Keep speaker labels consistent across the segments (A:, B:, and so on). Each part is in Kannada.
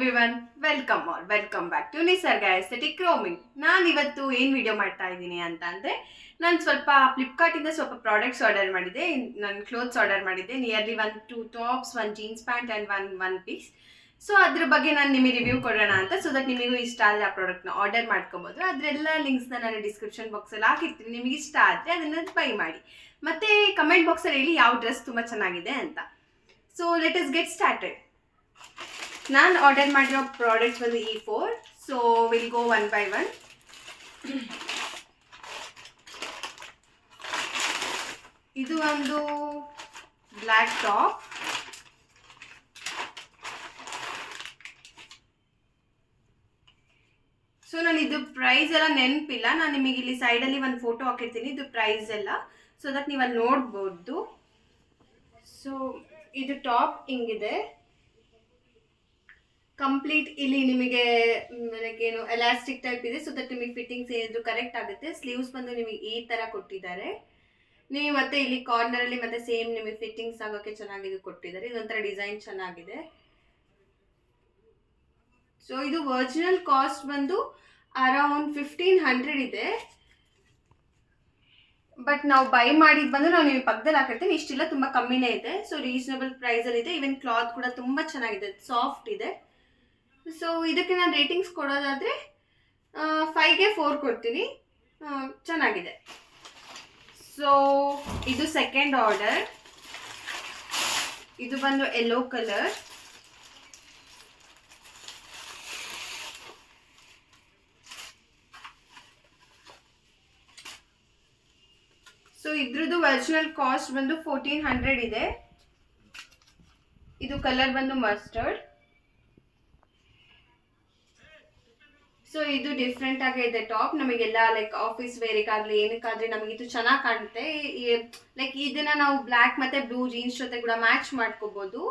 A: ಎವ್ರಿವನ್, ವೆಲ್ಕಮ್ ಬ್ಯಾಕ್ ಟು ನಿಸರ್ಗ ಎಸ್ಥೆಟಿಕ್ ಗ್ರೂಮಿಂಗ್. ನಾನು ಇವತ್ತು ಏನು ವಿಡಿಯೋ ಮಾಡ್ತಾ ಇದ್ದೀನಿ ಅಂತ ಅಂದರೆ, ನಾನು ಸ್ವಲ್ಪ ಫ್ಲಿಪ್ಕಾರ್ಟಿಂದ ಸ್ವಲ್ಪ ಪ್ರಾಡಕ್ಟ್ಸ್ ಆರ್ಡರ್ ಮಾಡಿದ್ದೆ. ನಾನು ಕ್ಲೋತ್ಸ್ ಆರ್ಡರ್ ಮಾಡಿದ್ದೆ, nearly 1-2 tops, 1 jeans pant and one piece. So ಅದ್ರ ಬಗ್ಗೆ ನಾನು ನಿಮಗೆ ರಿವ್ಯೂ ಕೊಡೋಣ ಅಂತ, ಸೊ ದಟ್ ನಿಮಗೂ ಇಷ್ಟ ಆದರೆ ಆ ಪ್ರಾಡಕ್ಟ್ನ ಆರ್ಡರ್ ಮಾಡ್ಕೊಬೋದು. ಅದರೆಲ್ಲ ಲಿಂಕ್ಸ್ನ ನಾನು ಡಿಸ್ಕ್ರಿಪ್ಷನ್ ಬಾಕ್ಸಲ್ಲಿ ಹಾಕಿರ್ತೀನಿ. ನಿಮಗೆ ಇಷ್ಟ ಆದರೆ ಅದನ್ನು ಬೈ ಮಾಡಿ. ಮತ್ತು ಕಮೆಂಟ್ ಬಾಕ್ಸಲ್ಲಿ ಹೇಳಿ ಯಾವ ಡ್ರೆಸ್ ತುಂಬ ಚೆನ್ನಾಗಿದೆ ಅಂತ. So let us get started. ನಾನು ಆರ್ಡರ್ ಮಾಡಿರೋ ಪ್ರಾಡಕ್ಟ್ಸ್ ಬಂದು E4. So will go one by one. ಇದು ಒಂದು ಬ್ಲ್ಯಾಕ್ ಟಾಪ್. ಸೊ ನಾನು ಇದು ಪ್ರೈಸ್ ಎಲ್ಲ ನೆನಪಿಲ್ಲ, ನಾನು ನಿಮಗೆ ಇಲ್ಲಿ ಸೈಡಲ್ಲಿ ಒಂದು ಫೋಟೋ ಹಾಕಿರ್ತೀನಿ, ಇದು ಪ್ರೈಸ್ ಎಲ್ಲ, ಸೊ ದಟ್ ನೀವು ಅಲ್ಲಿ ನೋಡ್ಬೋದು. ಸೊ ಇದು ಟಾಪ್ ಹಿಂಗಿದೆ ಕಂಪ್ಲೀಟ್. ಇಲ್ಲಿ ನಿಮಗೆ ಏನು ಎಲಾಸ್ಟಿಕ್ ಟೈಪ್ ಇದೆ, ಸೊ ದಟ್ ನಿಮಗೆ ಫಿಟ್ಟಿಂಗ್ಸ್ ಏನಿದ್ರು ಕರೆಕ್ಟ್ ಆಗುತ್ತೆ. ಸ್ಲೀವ್ಸ್ ಬಂದು ನಿಮಗೆ ಈ ಥರ ಕೊಟ್ಟಿದ್ದಾರೆ. ನೀವು ಮತ್ತೆ ಇಲ್ಲಿ ಕಾರ್ನರಲ್ಲಿ ಮತ್ತೆ ಸೇಮ್ ನಿಮಗೆ ಫಿಟ್ಟಿಂಗ್ಸ್ ಆಗೋಕ್ಕೆ ಚೆನ್ನಾಗಿ ಕೊಟ್ಟಿದ್ದಾರೆ. ಇದೊಂಥರ ಡಿಸೈನ್ ಚೆನ್ನಾಗಿದೆ. ಸೊ ಇದು ಒರಿಜಿನಲ್ ಕಾಸ್ಟ್ ಬಂದು ಅರೌಂಡ್ 1500 ಇದೆ. ಬಟ್ ನಾವು ಬೈ ಮಾಡಿದ್ದು ಬಂದು ನಾವು ನಿಮಗೆ ಪಕ್ಕದಲ್ಲಿ ಹಾಕಿರ್ತೀವಿ. ಇಷ್ಟಿಲ್ಲ, ತುಂಬ ಕಮ್ಮಿನೇ ಇದೆ. ಸೊ ರೀಸನಬಲ್ ಪ್ರೈಸಲ್ಲಿ ಇದೆ. ಈವನ್ ಕ್ಲಾತ್ ಕೂಡ ತುಂಬ ಚೆನ್ನಾಗಿದೆ, ಸಾಫ್ಟ್ ಇದೆ. ಸೊ ಇದಕ್ಕೆ ನಾನು ರೇಟಿಂಗ್ಸ್ ಕೊಡೋದಾದರೆ 5ಗೆ 4 ಕೊಡ್ತೀನಿ. ಚೆನ್ನಾಗಿದೆ. ಸೊ ಇದು ಸೆಕೆಂಡ್ ಆರ್ಡರ್. ಇದು ಬಂದು ಯೆಲ್ಲೋ ಕಲರ್. ಸೊ ಇದ್ರದ್ದು ಒರಿಜಿನಲ್ ಕಾಸ್ಟ್ ಬಂದು 1400 ಇದೆ. ಇದು ಕಲರ್ ಬಂದು ಮಸ್ಟರ್ಡ್. ಸೊ ಇದು ಡಿಫ್ರೆಂಟ್ ಆಗೇ ಇದೆ ಟಾಪ್. ನಮಗೆಲ್ಲ ಲೈಕ್ ಆಫೀಸ್ ವೇರಿಗಾಗಲಿ ಏನಕ್ಕಾದ್ರೆ ನಮಗೆ ಇದು ಚೆನ್ನಾಗಿ ಕಾಣುತ್ತೆ. ಲೈಕ್ ಇದನ್ನ ನಾವು ಬ್ಲ್ಯಾಕ್ ಮತ್ತೆ ಬ್ಲೂ ಜೀನ್ಸ್ ಜೊತೆ ಕೂಡ ಮ್ಯಾಚ್ ಮಾಡ್ಕೋಬಹುದು.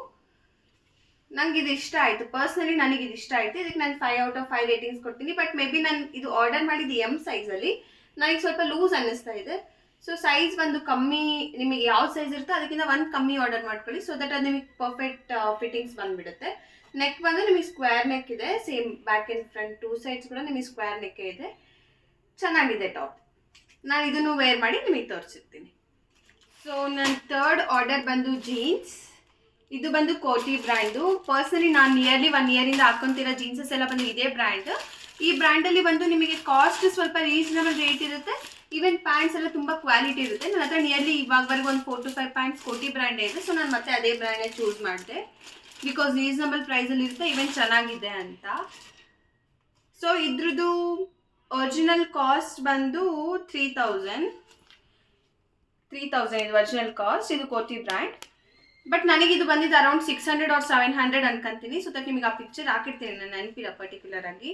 A: ನಂಗೆ ಇದು ಇಷ್ಟ ಆಯಿತು. ಪರ್ಸ್ನಲಿ ನನಗೆ ಇದು ಇಷ್ಟ ಆಯಿತು. ಇದಕ್ಕೆ ನಾನು 5 ಔಟ್ ಆಫ್ 5 ರೇಟಿಂಗ್ಸ್ ಕೊಡ್ತೀನಿ. ಬಟ್ ಮೇ ಬಿ ನಾನು ಇದು ಆರ್ಡರ್ ಮಾಡಿದ್ದು M ಸೈಜಲ್ಲಿ, ನನಗೆ ಸ್ವಲ್ಪ ಲೂಸ್ ಅನ್ನಿಸ್ತಾ ಇದೆ. ಸೊ ಸೈಜ್ ಒಂದು ಕಮ್ಮಿ, ನಿಮಗೆ ಯಾವ ಸೈಜ್ ಇರುತ್ತೋ ಅದಕ್ಕಿಂತ ಒಂದು ಕಮ್ಮಿ ಆರ್ಡರ್ ಮಾಡ್ಕೊಳ್ಳಿ, ಸೊ ದಟ್ ಅದು ನಿಮಗೆ ಪರ್ಫೆಕ್ಟ್ ಫಿಟ್ಟಿಂಗ್ಸ್ ಬಂದುಬಿಡುತ್ತೆ. ನೆಕ್ ಬಂದು ನಿಮಗೆ ಸ್ಕ್ವೇರ್ ನೆಕ್ ಇದೆ, same back and front 2 sides ಕೂಡ ನಿಮಗೆ ಸ್ಕ್ವೇರ್ ನೆಕ್ ಇದೆ. ಚೆನ್ನಾಗಿದೆ ಟಾಪ್. ನಾನು ಇದನ್ನು ವೇರ್ ಮಾಡಿ ನಿಮಗೆ ತೋರಿಸಿರ್ತೀನಿ. ಸೊ ನನ್ನ ಥರ್ಡ್ ಆರ್ಡರ್ ಬಂದು ಜೀನ್ಸ್. ಇದು ಬಂದು ಕೋಟಿ ಬ್ರ್ಯಾಂಡು. ಪರ್ಸನಲಿ ನಾನು ನಿಯರ್ಲಿ 1 ಇಯರಿಂದ ಹಾಕ್ಕೊಂತಿರೋ ಜೀನ್ಸಸ್ ಎಲ್ಲ ಬಂದು ಇದೇ ಬ್ರ್ಯಾಂಡ್. ಈ ಬ್ರ್ಯಾಂಡಲ್ಲಿ ಬಂದು ನಿಮಗೆ ಕಾಸ್ಟ್ ಸ್ವಲ್ಪ ರೀಸನಬಲ್ ರೇಟ್ ಇರುತ್ತೆ. ಈವನ್ ಪ್ಯಾಂಟ್ಸ್ ಎಲ್ಲ ತುಂಬ ಕ್ವಾಲಿಟಿ ಇರುತ್ತೆ. ನನ್ನ ಹತ್ರ ನಿಯರ್ಲಿ ಇವಾಗವರೆಗೂ ಒಂದು 4 to 5 ಪ್ಯಾಂಟ್ಸ್ ಕೋಟಿ ಬ್ರ್ಯಾಂಡೇ ಇದೆ. ಸೊ ನಾನು ಮತ್ತೆ ಅದೇ ಬ್ರ್ಯಾಂಡೇ ಚೂಸ್ ಮಾಡಿದೆ, ಬಿಕಾಸ್ ರೀಸನಬಲ್ ಪ್ರೈಸಲ್ಲಿ ಇರುತ್ತೆ, ಈವನ್ ಚೆನ್ನಾಗಿದೆ ಅಂತ. ಸೊ ಇದ್ರದ್ದು ಒರಿಜಿನಲ್ ಕಾಸ್ಟ್ ಬಂದು 3000 ಇದು ಒರಿಜಿನಲ್ ಕಾಸ್ಟ್. ಇದು ಕೋಟಿ ಬ್ರ್ಯಾಂಡ್. ಬಟ್ ನನಗಿದು ಬಂದಿದ್ದು ಅರೌಂಡ್ 600 or 700 ಅನ್ಕೊಂತೀನಿ. ಸೊ ದಟ್ ನಿಮಗೆ ಆ ಪಿಕ್ಚರ್ ಹಾಕಿರ್ತೀನಿ, ನಾನು ನೆನಪಿಲ್ಲ ಪರ್ಟಿಕ್ಯುಲರ್ ಆಗಿ.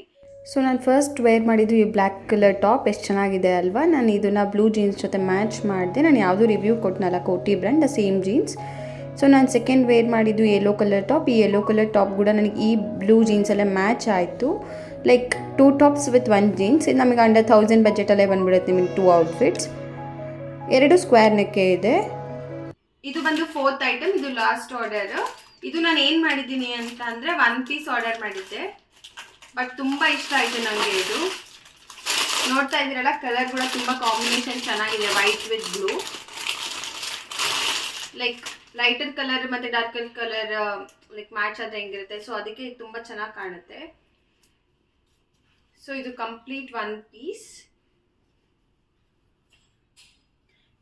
B: ಸೊ ನಾನು ಫಸ್ಟ್ ವೇರ್ ಮಾಡಿದ್ದು ಈ ಬ್ಲ್ಯಾಕ್ ಕಲರ್ ಟಾಪ್. ಎಷ್ಟು ಚೆನ್ನಾಗಿದೆ ಅಲ್ವಾ. ನಾನು ಇದನ್ನು ಬ್ಲೂ ಜೀನ್ಸ್ ಜೊತೆ ಮ್ಯಾಚ್ ಮಾಡಿದೆ. ನಾನು ಯಾವುದೂ ರಿವ್ಯೂ ಕೊಟ್ಟನಲ್ಲ, ಕೋಟಿ brand the same jeans. So ನಾನು ಸೆಕೆಂಡ್ ವೇರ್ ಮಾಡಿದ್ದು ಯೆಲ್ಲೋ ಕಲರ್ ಟಾಪ್. ಈ ಯೆಲ್ಲೋ ಕಲರ್ ಟಾಪ್ ಕೂಡ ನನಗೆ ಈ ಬ್ಲೂ ಜೀನ್ಸಲ್ಲೇ ಮ್ಯಾಚ್ ಆಯಿತು. Like 2 tops with 1 jeans. ಇದು ನಮಗೆ ಅಂಡರ್ 1000 ಬಜೆಟಲ್ಲೇ ಬಂದುಬಿಡುತ್ತೆ ನಿಮಗೆ 2 ಔಟ್ಫಿಟ್ಸ್. 2 ಸ್ಕ್ವೇರ್ ನೆಕ್ಕೆ ಇದೆ.
A: ಇದು ಬಂದು 4th ಐಟಮ್. ಇದು ಲಾಸ್ಟ್ ಆರ್ಡರ್. ಇದು ನಾನು ಏನು ಮಾಡಿದ್ದೀನಿ ಅಂತ ಅಂದರೆ 1 ಪೀಸ್ ಆರ್ಡರ್ ಮಾಡಿದ್ದೆ. ಬಟ್ ತುಂಬ ಇಷ್ಟ ಆಯಿತು ನನಗೆ. ಇದು ನೋಡ್ತಾ ಇದ್ದೀರಲ್ಲ, ಕಲರ್ ಕೂಡ ತುಂಬ ಕಾಂಬಿನೇಷನ್ ಚೆನ್ನಾಗಿದೆ, white with blue. Like lighter colour ಮತ್ತು ಡಾರ್ಕರ್ ಕಲರ್ ಲೈಕ್ ಮ್ಯಾಚ್ ಆದರೆ ಹೆಂಗಿರುತ್ತೆ, ಸೊ ಅದಕ್ಕೆ ಇದು ತುಂಬ ಚೆನ್ನಾಗಿ ಕಾಣುತ್ತೆ. ಸೊ ಇದು ಕಂಪ್ಲೀಟ್ 1 ಪೀಸ್.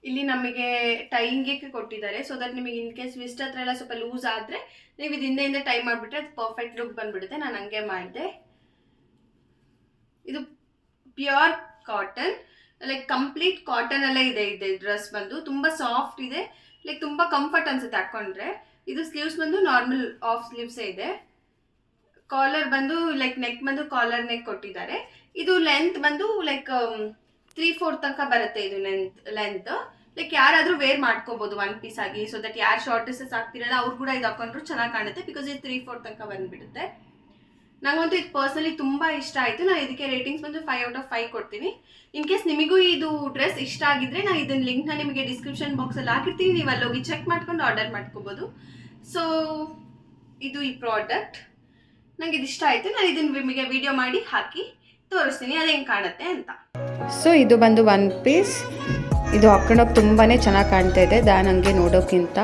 A: ಇಲ್ಲಿ ನಮಗೆ ಟೈಂಗೆ ಕೊಟ್ಟಿದ್ದಾರೆ, ಸೊ ದಟ್ ನಿಮಗೆ ಇನ್ ಕೇಸ್ ವಿಸ್ಟ್ ಹತ್ರ ಎಲ್ಲ ಸ್ವಲ್ಪ ಲೂಸ್ ಆದರೆ ನೀವು ಇದು ಹಿಂದೆ ಟೈ ಮಾಡಿಬಿಟ್ರೆ ಅದು ಪರ್ಫೆಕ್ಟ್ ಲುಕ್ ಬಂದುಬಿಡುತ್ತೆ. ನಾನು ಹಂಗೆ ಮಾಡಿದೆ. ಇದು ಪ್ಯೂರ್ ಕಾಟನ್, ಲೈಕ್ ಕಂಪ್ಲೀಟ್ ಕಾಟನಲ್ಲೇ ಇದೆ. ಡ್ರೆಸ್ ಬಂದು ತುಂಬ ಸಾಫ್ಟ್ ಇದೆ, ಲೈಕ್ ತುಂಬ ಕಂಫರ್ಟ್ ಅನ್ಸುತ್ತೆ ಹಾಕ್ಕೊಂಡ್ರೆ. ಇದು ಸ್ಲೀವ್ಸ್ ಬಂದು ನಾರ್ಮಲ್ ಆಫ್ ಸ್ಲೀವ್ಸೇ ಇದೆ. ಕಾಲರ್ ಬಂದು ಲೈಕ್ ನೆಕ್ ಬಂದು ಕಾಲರ್ ನೆಕ್ ಕೊಟ್ಟಿದ್ದಾರೆ. ಇದು ಲೆಂತ್ ಬಂದು ಲೈಕ್ 3/4 ತನಕ ಬರುತ್ತೆ. ಇದು ಲೆಂತ್ ಲೈಕ್ ಯಾರಾದರೂ ವೇರ್ ಮಾಡ್ಕೋಬೋದು 1 ಪೀಸ್ ಆಗಿ. ಸೊ ದಟ್ ಯಾರು ಶಾರ್ಟೆಸಸ್ ಆಗ್ತಿರಲ್ಲ ಅವ್ರು ಕೂಡ ಇದು ಹಾಕೊಂಡ್ರು ಚೆನ್ನಾಗಿ ಕಾಣುತ್ತೆ, ಬಿಕಾಸ್ ಇದು 3/4 ತನಕ ಬಂದುಬಿಡುತ್ತೆ. ನನಗಂತೂ ಇದು ಪರ್ಸ್ನಲಿ ತುಂಬ ಇಷ್ಟ ಆಯಿತು. ನಾನು ಇದಕ್ಕೆ ರೇಟಿಂಗ್ಸ್ ಬಂದು 5 ಔಟ್ ಆಫ್ 5 ಕೊಡ್ತೀನಿ. ಇನ್ ಕೇಸ್ ನಿಮಗೂ ಇದು ಡ್ರೆಸ್ ಇಷ್ಟ ಆಗಿದ್ರೆ ನಾನು ಇದನ್ನ ಲಿಂಕ್ನ ನಿಮಗೆ ಡಿಸ್ಕ್ರಿಪ್ಷನ್ ಬಾಕ್ಸಲ್ಲಿ ಹಾಕಿರ್ತೀನಿ. ನೀವು ಅಲ್ಲಿ ಹೋಗಿ ಚೆಕ್ ಮಾಡ್ಕೊಂಡು ಆರ್ಡರ್ ಮಾಡ್ಕೋಬೋದು. ಸೊ ಇದು ಈ ಪ್ರಾಡಕ್ಟ್. ನನಗೆ ಇದು ಇಷ್ಟ ಆಯಿತು. ನಾನು ಇದನ್ನು ನಿಮಗೆ ವಿಡಿಯೋ ಮಾಡಿ ಹಾಕಿ ತೋರಿಸ್ತೀನಿ ಅದು ಹೆಂಗೆ ಕಾಣುತ್ತೆ ಅಂತ.
B: ಸೊ ಇದು ಬಂದು ಒನ್ ಪೀಸ್. ಇದು ಹಾಕೊಂಡೋಗಿ ತುಂಬಾ ಚೆನ್ನಾಗಿ ಕಾಣ್ತಾ ಇದೆ ನನಗೆ ನೋಡೋಕ್ಕಿಂತ.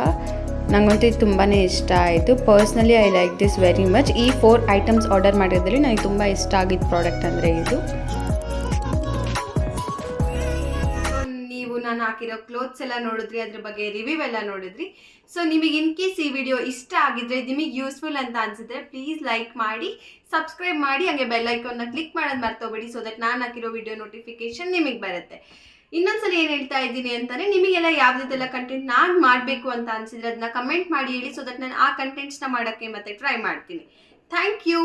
B: ನನಗಂತೂ ಇದು ತುಂಬಾ ಇಷ್ಟ ಆಯಿತು. Personally I like this very much. ಈ 4 ಐಟಮ್ಸ್ ಆರ್ಡರ್ ಮಾಡಿದ್ರಲ್ಲಿ ನನಗೆ ತುಂಬ ಇಷ್ಟ ಆಗಿದ್ದ ಪ್ರಾಡಕ್ಟ್ ಅಂದರೆ ಇದು.
A: ನೀವು ನಾನು ಹಾಕಿರೋ ಕ್ಲೋತ್ಸ್ ಎಲ್ಲ ನೋಡಿದ್ರಿ, ಅದ್ರ ಬಗ್ಗೆ ರಿವ್ಯೂ ಎಲ್ಲ ನೋಡಿದ್ರಿ. ಸೊ ನಿಮಗೆ ಇನ್ ಕೇಸ್ ಈ ವಿಡಿಯೋ ಇಷ್ಟ ಆಗಿದ್ರೆ, ನಿಮಗೆ ಯೂಸ್ಫುಲ್ ಅಂತ ಅನ್ಸಿದ್ರೆ ಪ್ಲೀಸ್ ಲೈಕ್ ಮಾಡಿ, ಸಬ್ಸ್ಕ್ರೈಬ್ ಮಾಡಿ, ಹಾಗೆ ಬೆಲ್ ಐಕಾನ್ನ ಕ್ಲಿಕ್ ಮಾಡೋದು ಮರ್ತೋಬೇಡಿ. ಸೊ ದಟ್ ನಾನು ಹಾಕಿರೋ ವಿಡಿಯೋ ನೋಟಿಫಿಕೇಶನ್ ನಿಮಗೆ ಬರುತ್ತೆ. ಇನ್ನೊಂದ್ಸಲ ಏನು ಹೇಳ್ತಾ ಇದ್ದೀನಿ ಅಂತಾನೆ, ನಿಮಗೆಲ್ಲ ಯಾವುದೆಲ್ಲ ಕಂಟೆಂಟ್ ನಾನು ಮಾಡಬೇಕು ಅಂತ ಅನ್ಸಿದ್ರೆ ಅದನ್ನ ಕಮೆಂಟ್ ಮಾಡಿ ಹೇಳಿ. ಸೊ ದಟ್ ನಾನು ಆ ಕಂಟೆಂಟ್ಸ್ನ ಮಾಡೋಕ್ಕೆ ಮತ್ತೆ ಟ್ರೈ ಮಾಡ್ತೀನಿ. Thank you.